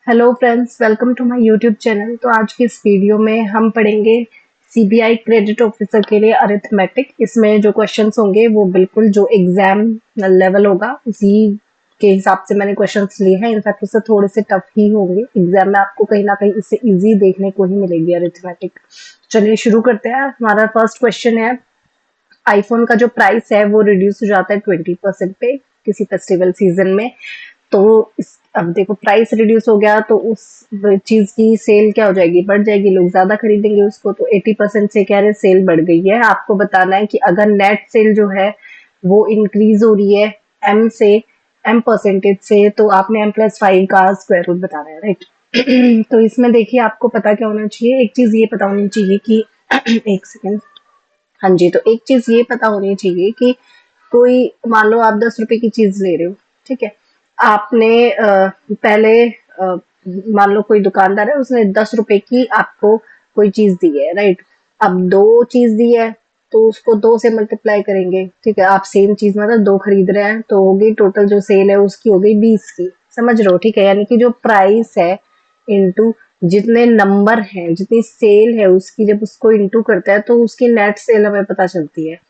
Hello friends, welcome to my YouTube channel. तो आज की इस वीडियो में हम पढ़ेंगे सीबीआई क्रेडिट ऑफिसर के लिए अरिथमेटिक। इसमें जो क्वेश्चंस होंगे वो बिल्कुल जो एग्जाम लेवल होगा उसी के हिसाब से मैंने क्वेश्चंस लिए हैं। इनफैक्ट उससे थोड़े से टफ ही होंगे, एग्जाम में आपको कहीं ना कहीं इससे इजी देखने को ही मिलेगी अरिथमेटिक। चलिए शुरू करते हैं। हमारा फर्स्ट क्वेश्चन है, आईफोन का जो प्राइस है वो रिड्यूस हो जाता है 20% पे किसी फेस्टिवल सीजन में। तो इस अब देखो प्राइस रिड्यूस हो गया तो उस चीज की सेल क्या हो जाएगी, बढ़ जाएगी, लोग ज्यादा खरीदेंगे उसको। तो 80% से कह रहे सेल बढ़ गई है। आपको बताना है कि अगर नेट सेल जो है वो इंक्रीज हो रही है एम से एम परसेंटेज से, तो आपने M+5 का स्क्वायर रूट बताना है, राइट। तो इसमें देखिए आपको पता क्या होना चाहिए, एक चीज ये पता होनी चाहिए कि एक सेकेंड। हाँ जी, तो एक चीज ये पता होनी चाहिए कि कोई मान लो आप 10 रुपए की चीज ले रहे हो, ठीक है। आपने पहले मान लो कोई दुकानदार है, उसने 10 रुपए की आपको कोई चीज दी है, राइट। अब दो चीज दी है तो उसको दो से मल्टीप्लाई करेंगे, ठीक है। आप सेम चीज मतलब दो खरीद रहे हैं तो होगी टोटल जो सेल है उसकी हो गई 20 की, समझ रहे हो, ठीक है। यानी कि जो प्राइस है इंटू जितने नंबर हैं, जितनी सेल है उसकी, जब उसको इंटू करता है तो उसकी नेट सेल हमें पता चलती है।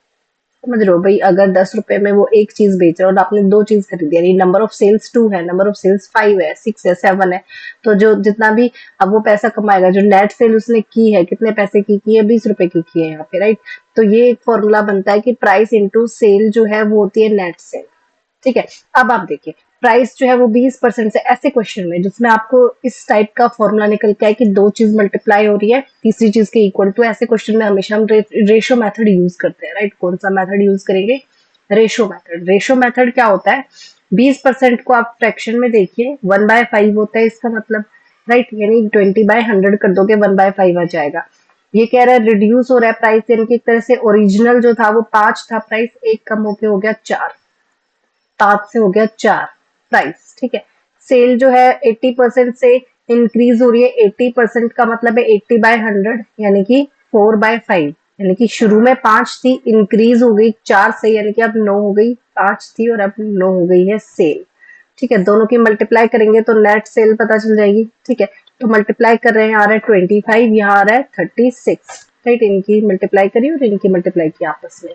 समझ रहे हो भाई, अगर 10 रुपए में वो एक चीज बेच रहा है और आपने दो चीज खरीदी, यानी नंबर ऑफ सेल्स 2 है, नंबर ऑफ सेल्स 5 है, 6 है, 7 है, तो जो जितना भी अब वो पैसा कमाएगा, जो नेट सेल उसने की है, कितने पैसे की है, 20 रुपए की है यहाँ पे, राइट। तो ये एक फॉर्मूला बनता है कि प्राइस इंटू सेल जो है वो होती है नेट सेल, ठीक है। अब आप देखिए प्राइस जो है वो 20% से, ऐसे क्वेश्चन में जिसमें आपको इस टाइप का फॉर्मूला निकल के आए कि दो चीज मल्टीप्लाई हो रही है तीसरी चीज के इक्वल, तो ऐसे क्वेश्चन में हमेशा हम रेशो मेथड यूज करते हैं, राइट। कौन सा मेथड यूज करेंगे? Ratio method. रेशो मेथड क्या होता है? 20% को आप फ्रैक्शन में देखिए, 1/5 होता है इसका मतलब, राइट। यानी 20/100 कर दोगे 1/5 आ जाएगा। ये कह रहा है रिड्यूस हो रहा है प्राइस, यानी कि एक तरह से ओरिजिनल जो था वो 5 था प्राइस, एक कम होके हो गया 4, 7 से हो गया 4 प्राइस, ठीक है। सेल जो है 80% से इंक्रीज हो रही है, 80% का मतलब है 80/100 यानी कि 4/5, यानी कि शुरू में 5 थी, इंक्रीज हो गई 4 से, यानी कि अब 9 हो गई, 5 थी और अब 9 हो गई है सेल, ठीक है। दोनों की मल्टीप्लाई करेंगे तो नेट सेल पता चल जाएगी, ठीक है। तो मल्टीप्लाई कर रहे हैं, आ रहा है 25, यहाँ आ रहा है 36, राइट। इनकी मल्टीप्लाई करी और इनकी मल्टीप्लाई की आपस में।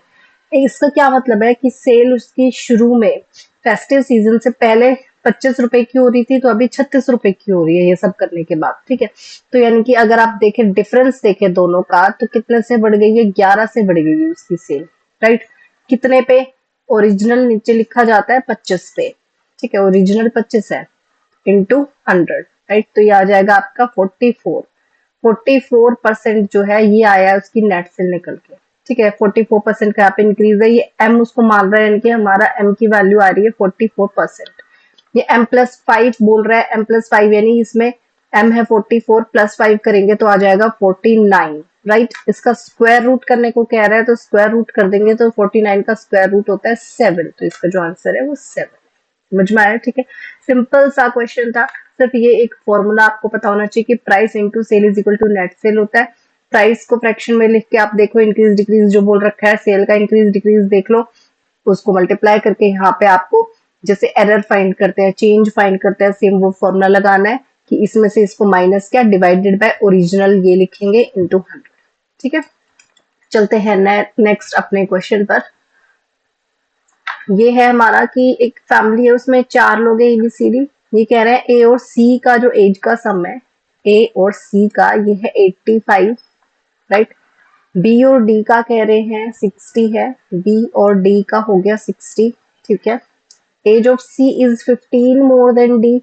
इसका क्या मतलब है कि सेल उसकी शुरू में फेस्टिव सीजन से पहले 25 रुपए की हो रही थी, तो अभी 36 रुपए की हो रही है ये सब करने के बाद, ठीक है। तो यानी कि अगर आप देखें डिफरेंस देखें दोनों का, तो कितने से बढ़ गई है? 11 से बढ़ गई है उसकी सेल, राइट। कितने पे? ओरिजिनल नीचे लिखा जाता है 25 पे, ठीक है। ओरिजिनल 25 है इंटू 100, राइट। तो ये आ जाएगा आपका 44। 44% जो है ये आया है उसकी नेट सेल निकल के, ठीक है। 44% का यहाँ पे इंक्रीज है, ये एम उसको मान रहा है, यानी कि हमारा एम की वैल्यू आ रही है 44%। ये M+5 बोल रहा है, M+5 यानी इसमें एम है 44, +5 करेंगे तो आ जाएगा 49, राइट। इसका स्क्वायर रूट करने को कह रहा है तो स्क्वायर रूट कर देंगे तो 49 का स्क्वायर रूट होता है 7, तो इसका जो आंसर है वो 7। समझ में आया? ठीक है, सिंपल सा क्वेश्चन था। सिर्फ ये एक फॉर्मूला आपको पता होना चाहिए कि price into sale is equal to net sale होता है। प्राइस को फ्रैक्शन में लिख के आप देखो, इंक्रीज डिक्रीज जो बोल रखा है, सेल का इंक्रीज डिक्रीज देख लो, उसको मल्टीप्लाई करके यहाँ पे आपको जैसे एरर फाइंड करते हैं, चेंज फाइंड करते हैं, सेम वो फॉर्मूला लगाना है कि इसमें से इसको माइनस क्या, डिवाइडेड बाय ओरिजिनल ये लिखेंगे इंटू 100, ठीक है। चलते हैं नेक्स्ट अपने क्वेश्चन पर। ये है हमारा कि एक फैमिली है, उसमें 4 लोग हैं, ABCD। ये कह रहे हैं ए और सी का जो एज का सम है, ए और सी का, ये है 85, राइट। बी और डी का कह रहे हैं 60 है, बी और डी का हो गया 60, ठीक है। Age of C is 15 more than D,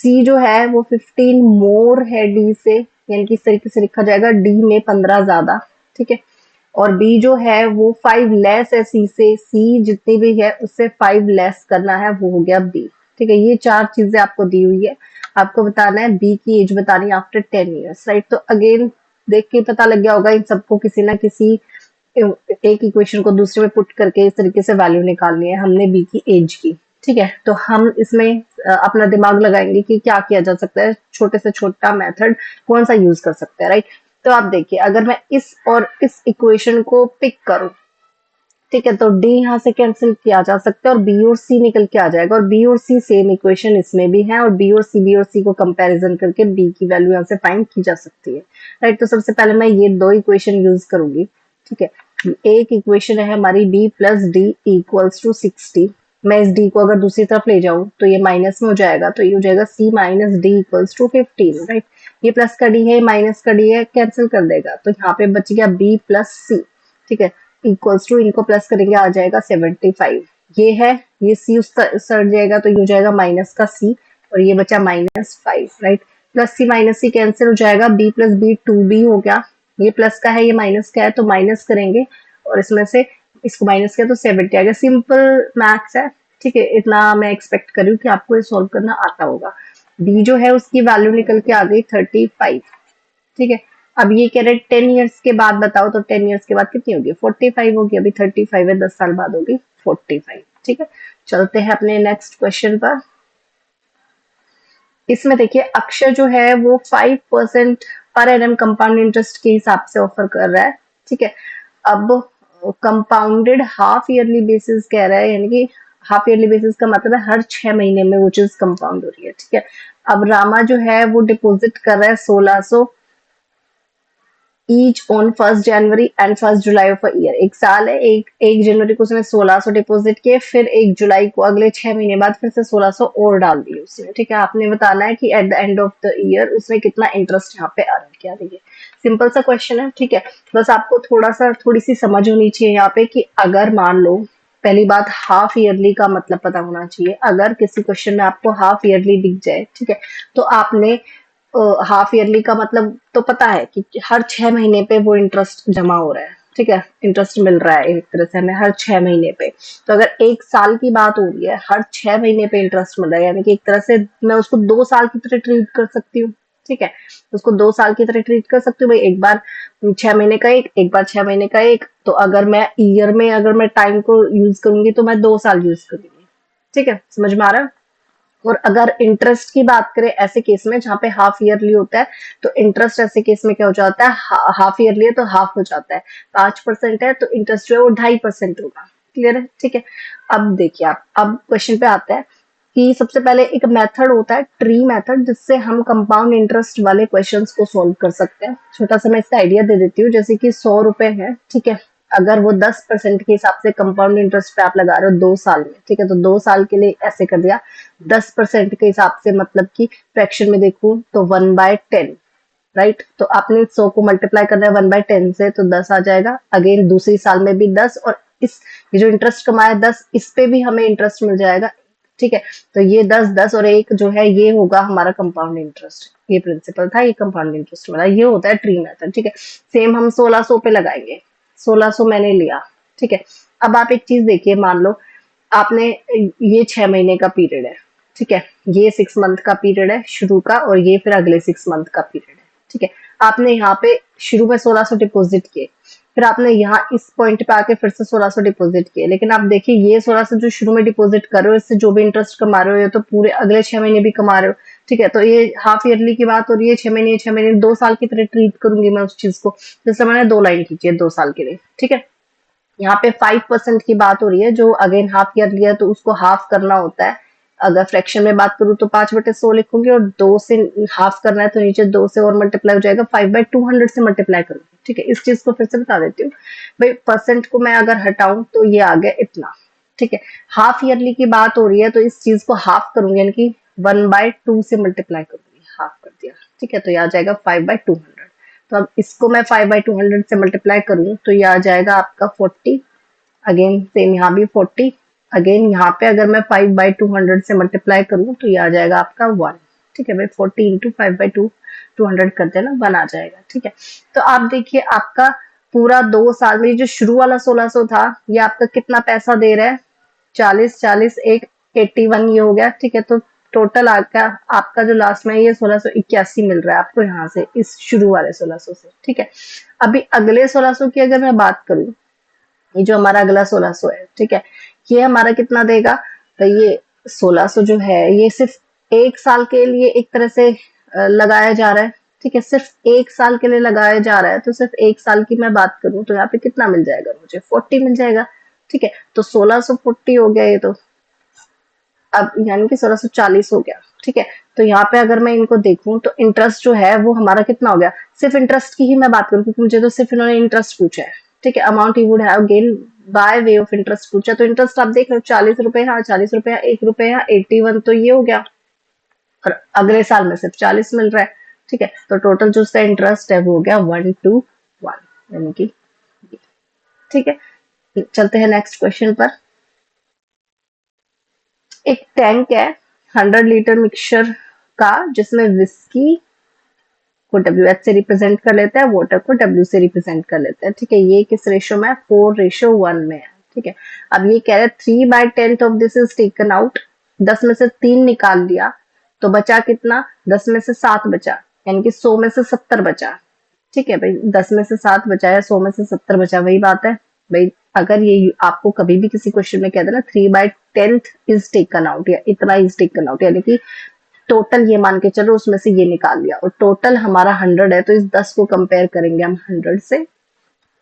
C जो है वो 15 मोर है डी से, यानी कि इस तरीके से लिखा जाएगा डी में 15 ज्यादा, ठीक है। और बी जो है वो 5 लेस है सी से, सी जितनी भी है उससे 5 लेस करना है, वो हो गया बी, ठीक है। ये 4 चीजें आपको दी हुई है, आपको बताना है बी की एज बतानी है आफ्टर 10 ईयर्स, राइट। तो अगेन देख के पता लग गया होगा इन सबको किसी ना किसी एक इक्वेशन को दूसरे में पुट करके इस तरीके से वैल्यू निकालनी है हमने बी की एज की, ठीक है। तो हम इसमें अपना दिमाग लगाएंगे कि क्या किया जा सकता है, छोटे से छोटा मेथड कौन सा यूज कर सकते हैं, राइट। तो आप देखिए अगर मैं इस और इस इक्वेशन को पिक करूं, ठीक है, तो डी यहाँ से कैंसिल किया जा सकता है और बी और सी निकल के आ जाएगा, और बी और सी सेम इक्वेशन इसमें भी है, और बी और सी को कंपैरिजन करके बी की वैल्यू यहाँ से फाइंड की जा सकती है, राइट। तो सबसे पहले मैं ये दो इक्वेशन यूज करूंगी, ठीक है। एक इक्वेशन है हमारी b plus d equals to 60। मैं इस डी को अगर दूसरी तरफ ले जाऊं तो ये माइनस में हो जाएगा, तो ये हो जाएगा C minus D equals to 15, right. ये प्लस का डी है, माइनस का डी है, कैंसिल कर देगा, तो यहाँ पे बच गया बी प्लस सी, ठीक है। इक्वल्स टू, इनको प्लस करेंगे आ जाएगा 75। ये है, ये सी उस सट जाएगा तो ये हो जाएगा माइनस का सी, और ये बचा -5, राइट। प्लस सी माइनस सी कैंसिल हो जाएगा, बी प्लस बी 2b हो गया। ये प्लस का है, ये माइनस का है, तो माइनस करेंगे और इसमें से इसको माइनस किया तो 70 आ गया। सिंपल मैथ्स है, ठीक है। इतना मैं एक्सपेक्ट कर रही हूँ कि आपको ये सॉल्व करना आता होगा। बी जो है उसकी वैल्यू निकल के आ गई 35, ठीक है। अब ये कह रहे 10 इयर्स के बाद बताओ, तो 10 इयर्स के बाद कितनी होगी? 45 होगी। अभी 35 है, 10 साल बाद होगी 45, ठीक है। चलते हैं अपने नेक्स्ट क्वेश्चन पर। इसमें देखिए अक्षर जो है वो 5% पर एनम कंपाउंड इंटरेस्ट के हिसाब से ऑफर कर रहा है, ठीक है। अब कंपाउंडेड हाफ ईयरली बेसिस कह रहा है, यानी कि हाफ ईयरली बेसिस का मतलब है हर 6 महीने में वो चीज कंपाउंड हो रही है, ठीक है। अब रामा जो है वो डिपॉजिट कर रहा है 1600 each on 1 January and 1 July of year. एक साल है, एक जनवरी को उसने 1600 डिपॉजिट किए, फिर 1 जुलाई को अगले 6 महीने बाद फिर से 1600 और डाल दिए उसने, ठीक है। आपने बताना है कि at the end of the year उसने कितना इंटरेस्ट यहाँ पे अर्न किया। देखिए सिंपल सा क्वेश्चन है, ठीक है। बस आपको थोड़ी सी समझ होनी चाहिए यहाँ पे कि अगर मान लो, पहली बात हाफ ईयरली का मतलब पता होना चाहिए। अगर किसी क्वेश्चन में आपको हाफ ईयरली दिख जाए, ठीक है, तो आपने हाफ ईयरली का मतलब तो पता है कि हर 6 महीने पे वो इंटरेस्ट जमा हो रहा है, ठीक है। इंटरेस्ट मिल रहा है एक तरह से हमें हर 6 महीने पे। तो अगर एक साल की बात हो रही है, हर 6 महीने पे इंटरेस्ट मिल रहा है, यानी कि एक तरह से मैं उसको 2 साल की तरह ट्रीट कर सकती हूँ, ठीक है। उसको 2 साल की तरह ट्रीट कर सकती हूँ भाई। एक बार 6 महीने का एक बार 6 महीने का एक। तो अगर मैं ईयर में अगर मैं टाइम को यूज करूंगी तो मैं 2 साल यूज करूंगी, ठीक है। समझ में आ रहा है? और अगर इंटरेस्ट की बात करें ऐसे केस में जहाँ पे हाफ ईयरली होता है, तो इंटरेस्ट ऐसे केस में क्या हो जाता है? हाफ ईयरली है तो हाफ हो जाता है। 5% है तो इंटरेस्ट जो है वो 2.5% होगा। क्लियर है? ठीक है। अब देखिए आप, अब क्वेश्चन पे आता है कि सबसे पहले एक मेथड होता है ट्री मेथड, जिससे हम कंपाउंड इंटरेस्ट वाले क्वेश्चंस को सॉल्व कर सकते हैं। छोटा सा मैं इसका आइडिया दे देती हूँ। जैसे कि 100 रुपए है, ठीक है। अगर वो 10% के हिसाब से कंपाउंड इंटरेस्ट पे आप लगा रहे हो 2 साल में, ठीक है, तो 2 साल के लिए ऐसे कर दिया। 10% के हिसाब से मतलब कि फ्रैक्शन में देखूं तो 1/10, राइट। तो आपने 100 को मल्टीप्लाई करना है 1/10 से, तो 10 आ जाएगा। अगेन दूसरी साल में भी 10, और इस ये जो इंटरेस्ट कमाया 10, इस पे भी हमें इंटरेस्ट मिल जाएगा, ठीक है। तो ये 10 10 और 1 जो है ये होगा हमारा कंपाउंड इंटरेस्ट। ये प्रिंसिपल था, ये कंपाउंड इंटरेस्ट वाला, ये होता है ट्री मेथड, ठीक है। सेम हम 1600 पे लगाएंगे। 1600 मैंने लिया, ठीक है। अब आप एक चीज देखिए, मान लो आपने ये 6 महीने का पीरियड है, ठीक है। ये 6 मंथ का पीरियड है शुरू का, और ये फिर अगले 6 मंथ का पीरियड है, ठीक है। आपने यहाँ पे शुरू में 1600 डिपॉजिट किए, फिर आपने यहाँ इस पॉइंट पे आके फिर से 1600 डिपॉजिट किए। लेकिन आप देखिए ये 1600 जो शुरू में डिपॉजिट कर रहे हो, इससे जो भी इंटरेस्ट कमा रहे हो, ये तो पूरे अगले 6 महीने भी कमा रहे हो, ठीक है। तो ये हाफ ईयरली की बात हो रही है, 6 महीने 6 महीने 2 साल की तरह ट्रीट करूंगी मैं उस चीज को। जैसे मैंने 2 लाइन खींची है 2 साल के लिए, ठीक है। यहाँ पे 5% की बात हो रही है, जो अगेन हाफ ईयर लिया तो उसको हाफ करना होता है। अगर फ्रैक्शन में बात करूँ तो 5/100 लिखूंगी, और 2 से हाफ करना है तो नीचे 2 से और मल्टीप्लाई हो जाएगा, 5/200 से मल्टीप्लाई करूंगी, ठीक है। इस चीज को फिर से बता देती हूँ भाई। परसेंट को मैं अगर हटाऊं तो ये आ गया इतना, ठीक है। हाफ ईयरली की बात हो रही है तो इस चीज को हाफ करूंगी, यानी कि 1/2 से मल्टीप्लाई करूंगी, हाफ कर दिया, ठीक है। तो ये आ जाएगा 5/200। तो अब इसको मैं 5/200 से मल्टीप्लाई करूं तो ये आ जाएगा आपका 40। अगेन सेम यहाँ भी 40। अगेन यहाँ पे अगर मैं 5/200 से मल्टीप्लाई करूं तो ये आ जाएगा आपका 1, ठीक है भाई। 40 इंटू 5/200 करते हैं ना, 1 आ जाएगा, ठीक है। तो आप देखिए आपका पूरा 2 साल में जो शुरू वाला 1600 था, ये आपका कितना पैसा दे रहा है? 40 40 एक 81 ये हो गया, ठीक है। तो टोटल आपका जो लास्ट में ये 1681 मिल रहा है आपको यहाँ से, इस शुरू वाले 1600 से, ठीक है। अभी अगले 1600 की अगर मैं बात करूं, ये जो हमारा अगला 1600 है, ठीक है, ये हमारा कितना देगा? तो ये 1600 जो है ये सिर्फ एक साल के लिए एक तरह से लगाया जा रहा है, ठीक है। सिर्फ एक साल के लिए लगाया जा रहा है, तो सिर्फ एक साल की मैं बात करूं तो यहाँ पे कितना मिल जाएगा मुझे? 40 मिल जाएगा, ठीक है, तो 1640 हो गया ये तो, अब यानी कि 1640 हो गया। ठीक है, तो यहाँ पे अगर मैं इनको देखूं तो इंटरेस्ट जो है वो हमारा कितना हो गया, सिर्फ इंटरेस्ट की ही मैं बात करूं क्योंकि मुझे तो सिर्फ इन्होंने इंटरेस्ट पूछा है। ठीक है, amount he would have gain by way of interest पूछा, तो इंटरेस्ट आप देख रहे हो 40 रुपए, हाँ 40 रुपए, 1 रुपए, 81, तो ये हो गया, और अगले साल में सिर्फ 40 मिल रहा है। ठीक है, तो टोटल जो उसका इंटरेस्ट है वो हो गया 121, यानी कि ठीक है। चलते हैं नेक्स्ट क्वेश्चन पर। एक टैंक है 100 लीटर मिक्सचर का, जिसमें विस्की को WH से रिप्रेजेंट कर लेते हैं, वाटर को W से रिप्रेजेंट कर लेते हैं। ठीक है, ये किस रेशो में है, 4:1 में है। ठीक है, अब ये कह रहे हैं 3/10 of this is taken out, 10 में से 3 निकाल लिया तो बचा कितना, 10 में से 7 बचा, यानी कि 100 में से 70 बचा। ठीक है भाई, 10 में से 7 बचा है, 100 में से 70 बचा, वही बात है भाई। अगर ये आपको कभी भी किसी क्वेश्चन में कह देना 3/10 इज टेकन आउट या इतना इज टेकन आउट, यानी कि टोटल ये मान के चलो उसमें से ये निकाल लिया, और टोटल हमारा 100 है, तो इस 10 को कंपेयर करेंगे हम 100 से,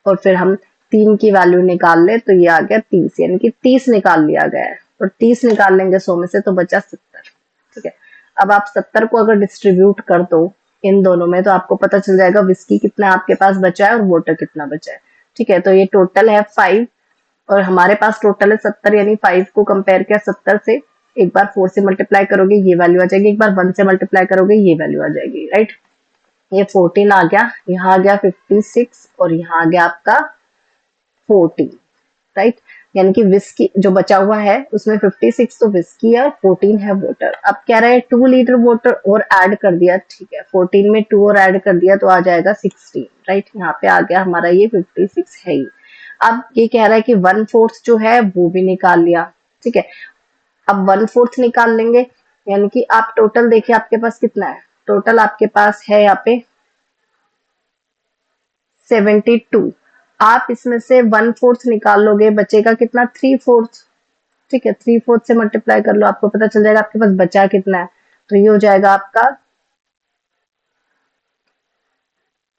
और फिर हम 3 की वैल्यू निकाल ले तो ये आ गया 30, यानी कि 30 निकाल लिया गया है, और 30 निकाल लेंगे 100 में से तो बचा 70। ठीक है, अब आप 70 को अगर डिस्ट्रीब्यूट कर दो इन दोनों में तो आपको पता चल जाएगा विस्की कितना आपके पास बचा है और वाटर कितना बचा है। ठीक है, तो ये टोटल है 5 और हमारे पास टोटल है 70, यानी 5 को कंपेयर किया 70 से, एक बार 4 से मल्टीप्लाई करोगे ये वैल्यू आ जाएगी, एक बार 1 से मल्टीप्लाई करोगे ये वैल्यू आ जाएगी, राइट। ये 14 आ गया, यहाँ आ गया 56 और यहाँ आ गया आपका 14, राइट। यानी कि विस्की जो बचा हुआ है उसमें 56 तो विस्की है और 14 है वाटर। अब कह रहे हैं 2 लीटर वाटर और ऐड कर दिया, ठीक है, 14 में 2 और ऐड कर दिया तो आ जाएगा 16, राइट। यहाँ पे आ गया हमारा ये 56 है ही। अब ये कह रहा है कि 1/4 जो है वो भी निकाल लिया। ठीक है, अब 1/4 निकाल लेंगे, यानी कि आप टोटल देखिए आपके पास कितना है, टोटल आपके पास है यहाँ पे 72। आप इसमें से 1/4 निकाल लोगे, बचेगा कितना, 3/4। ठीक है, 3/4 से मल्टीप्लाई कर लो, आपको पता चल जाएगा आपके पास बचा कितना है, तो ये हो जाएगा आपका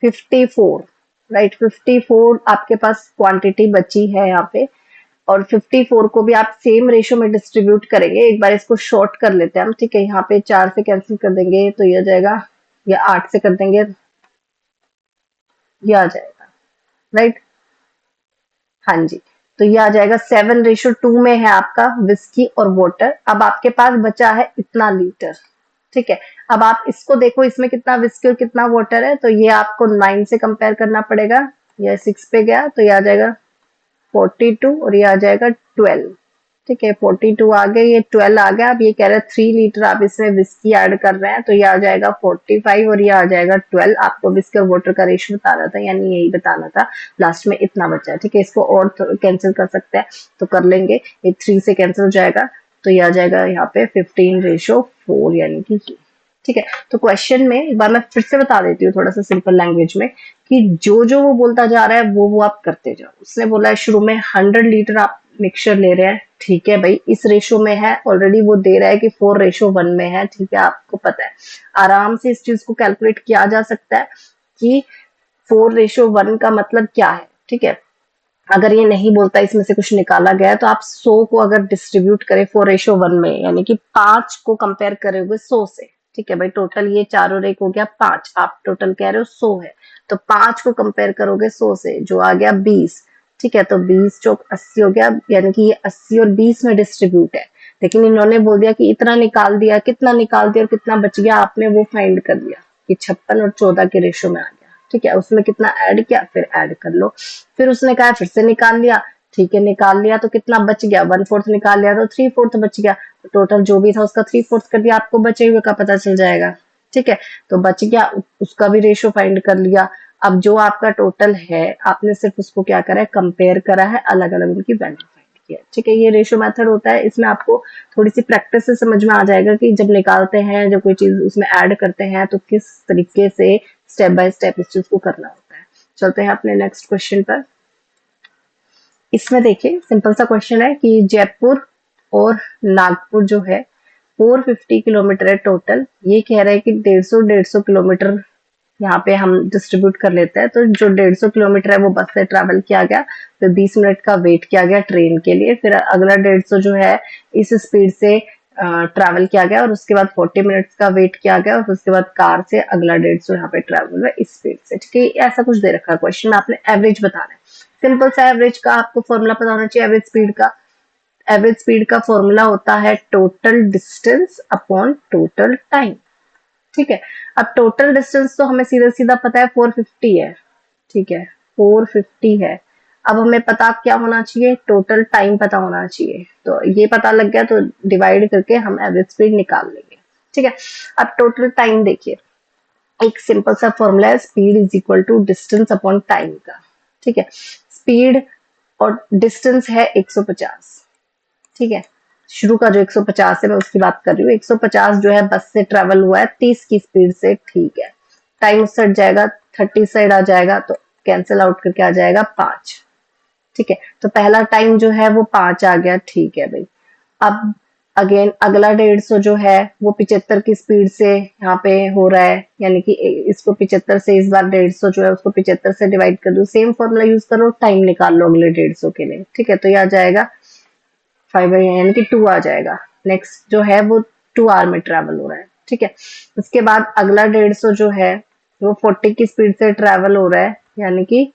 54, राइट। 54 आपके पास क्वांटिटी बची है यहाँ पे, और 54 को भी आप सेम रेशो में डिस्ट्रीब्यूट करेंगे। एक बार इसको शॉर्ट कर लेते हैं हम, ठीक है, यहाँ पे 4 से कैंसिल कर देंगे तो ये हो जाएगा, या 8 से कर देंगे ये आ जाएगा, राइट। हाँ जी, तो ये आ जाएगा 7:2 में है आपका विस्की और वाटर। अब आपके पास बचा है इतना लीटर। ठीक है, अब आप इसको देखो, इसमें कितना विस्की और कितना वाटर है, तो ये आपको 9 से कंपेयर करना पड़ेगा। ये 6 पे गया तो ये आ जाएगा 42 और ये आ जाएगा 12। ठीक है, 42 आ गया, ये 12 आ गया। अब ये कह रहा है 3 लीटर आप इसमें विस्की ऐड कर रहे हैं तो ये आ जाएगा 45 और ये आ जाएगा 12। आपको विस्की और वाटर का रेशियो बताना था, यानी यही बताना था। लास्ट में इतना बचा है, ठीक है, इसको और कैंसिल कर सकते हैं तो कर लेंगे, ये 3 से कैंसिल हो जाएगा तो ये आ जाएगा यहाँ पे 15:4, यानी कि ठीक है। तो क्वेश्चन में एक बार मैं फिर से बता देती हूँ थोड़ा सा सिंपल लैंग्वेज में, कि जो जो वो बोलता जा रहा है वो आप करते जाओ। उसने बोला है शुरू में 100 लीटर आप मिक्सचर ले रहे हैं, ठीक है भाई, इस रेशो में है, ऑलरेडी वो दे रहा है कि 4:1 में है, ठीक है, आपको पता है, आराम से इस चीज को कैलकुलेट किया जा सकता है कि 4:1 का मतलब क्या है। ठीक है, अगर ये नहीं बोलता इसमें से कुछ निकाला गया है तो आप 100 को अगर डिस्ट्रीब्यूट करें 4:1 में, यानी कि 5 को कंपेयर करोगे 100 से। ठीक है भाई, टोटल ये 4 और 1 हो गया 5, आप टोटल कह रहे हो 100 है, तो 5 को कंपेयर करोगे 100 से जो आ गया 20। ठीक है, तो 20 चौक 80 हो गया, यानी कि ये 80 और 20 में डिस्ट्रीब्यूट है, लेकिन इन्होंने बोल दिया कि इतना निकाल दिया, कितना निकाल दिया और कितना बच गया आपने वो फाइंड कर लिया कि 56 और 14 के रेशो में आ गया। ठीक है, उसमें कितना ऐड किया फिर ऐड कर लो, फिर उसने कहा फिर से निकाल लिया, ठीक है, निकाल लिया तो कितना बच गया, 1/4 निकाल लिया तो 3/4 बच गया, तो टोटल जो भी था उसका 3/4 कर दिया, आपको बचे हुए का पता चल जाएगा। ठीक है, तो बच गया, उसका भी रेशो फाइंड कर लिया। अब जो आपका टोटल है आपने सिर्फ उसको क्या करा है, कंपेयर करा है, अलग अलग उनकी वैल्यू फाइंड किया। ठीक है, ये रेशो मेथड होता है, इसमें आपको थोड़ी सी प्रैक्टिस से समझ में आ जाएगा कि जब निकालते हैं, जब कोई चीज उसमें ऐड करते हैं तो किस तरीके से स्टेप बाय स्टेप इस चीज को करना होता है। चलते हैं अपने नेक्स्ट क्वेश्चन पर। इसमें देखिए सिंपल सा क्वेश्चन है कि जयपुर और नागपुर जो है 450 किलोमीटर है टोटल। ये कह रहा है कि 150 किलोमीटर यहाँ पे हम डिस्ट्रीब्यूट कर लेते हैं। तो जो 150 किलोमीटर है वो बस से ट्रैवल किया गया, फिर 20 मिनट का वेट किया गया ट्रेन के लिए, फिर अगला 150 जो है इस स्पीड से ट्रैवल किया गया और उसके बाद 40 मिनट्स का वेट किया गया और उसके बाद कार से अगला 150 यहाँ पे ट्रैवल हुआ इस स्पीड से। ठीक है, ऐसा कुछ दे रखा है क्वेश्चन में, आपने एवरेज बताना है। सिंपल सा एवरेज का आपको फॉर्मूला पता होना चाहिए एवरेज स्पीड का। एवरेज स्पीड का फॉर्मूला होता है total distance upon total time. ठीक है, अब टोटल डिस्टेंस तो हमें सीधा सीधा पता है 450 है। ठीक है, 450 है। अब हमें पता क्या होना चाहिए, टोटल टाइम पता होना चाहिए। तो ये पता लग गया तो डिवाइड करके हम एवरेज स्पीड निकाल लेंगे। ठीक है, अब टोटल टाइम देखिए, एक सिंपल सा फॉर्मूला है, speed is equal to distance upon time का। ठीक है, स्पीड और डिस्टेंस है 150। ठीक है, शुरू का जो 150 है मैं उसकी बात कर रही हूँ। 150 जो है बस से ट्रेवल हुआ है 30 की स्पीड से। ठीक है, टाइम उससे हट जाएगा, 30 साइड आ जाएगा तो कैंसिल आउट करके आ जाएगा 5। ठीक है, तो पहला टाइम जो है वो 5 आ गया। ठीक है भाई, अब अगेन अगला 150 जो है वो 75 की स्पीड से यहाँ पे हो रहा है, यानी कि इसको 75 से इस बार 150 जो है उसको 75 से डिवाइड कर दो। सेम फॉर्मूला यूज करो, टाइम निकाल लो अगले 150 के लिए। ठीक है, तो ये आ जाएगा 5 यानी कि 2 आ जाएगा। नेक्स्ट जो है वो 2 आवर में ट्रैवल हो रहा है। ठीक है, उसके बाद अगला 150 जो है वो 40 की स्पीड से ट्रैवल हो रहा है, यानी कि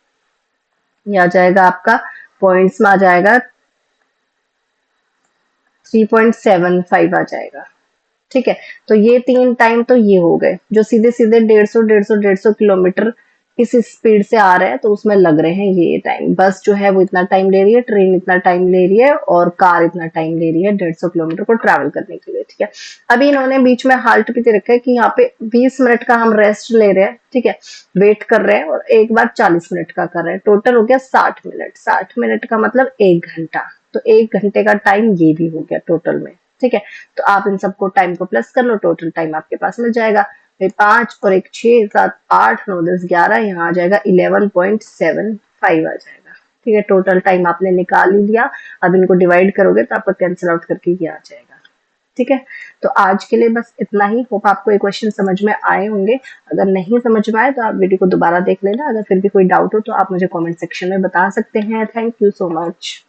ये आ जाएगा आपका पॉइंट्स में आ जाएगा 3.75 आ जाएगा। ठीक है, तो ये 3 टाइम तो ये हो गए जो सीधे सीधे 150 किलोमीटर इस स्पीड से आ रहे हैं, तो उसमें लग रहे हैं ये टाइम। बस जो है वो इतना टाइम ले रही है, ट्रेन इतना टाइम ले रही है और कार इतना टाइम ले रही है 150 किलोमीटर को ट्रैवल करने के लिए। ठीक है, अभी इन्होंने बीच में हाल्ट भी दे रखा है कि यहाँ पे 20 मिनट का हम रेस्ट ले रहे हैं। ठीक है, वेट कर रहे हैं और एक बार 40 मिनट का कर रहे हैं, टोटल हो गया 60 मिनट। 60 मिनट का मतलब 1 घंटा, तो 1 घंटे का टाइम ये भी हो गया टोटल में। ठीक है, तो आप इन सबको टाइम को प्लस कर लो, टोटल टाइम आपके पास मिल जाएगा। फिर 5 और 1 6 7 8 9 10 11, यहाँ आ जाएगा 11.75 आ जाएगा। ठीक है, टोटल टाइम आपने निकाल ही लिया। अब इनको डिवाइड करोगे तो आपको कैंसिल आउट करके ये आ जाएगा। ठीक है, तो आज के लिए बस इतना ही। होप आपको ये क्वेश्चन समझ में आए होंगे। अगर नहीं समझ में आए तो आप वीडियो को दोबारा देख लेना। अगर फिर भी कोई डाउट हो तो आप मुझे कमेंट सेक्शन में बता सकते हैं। Thank you so much.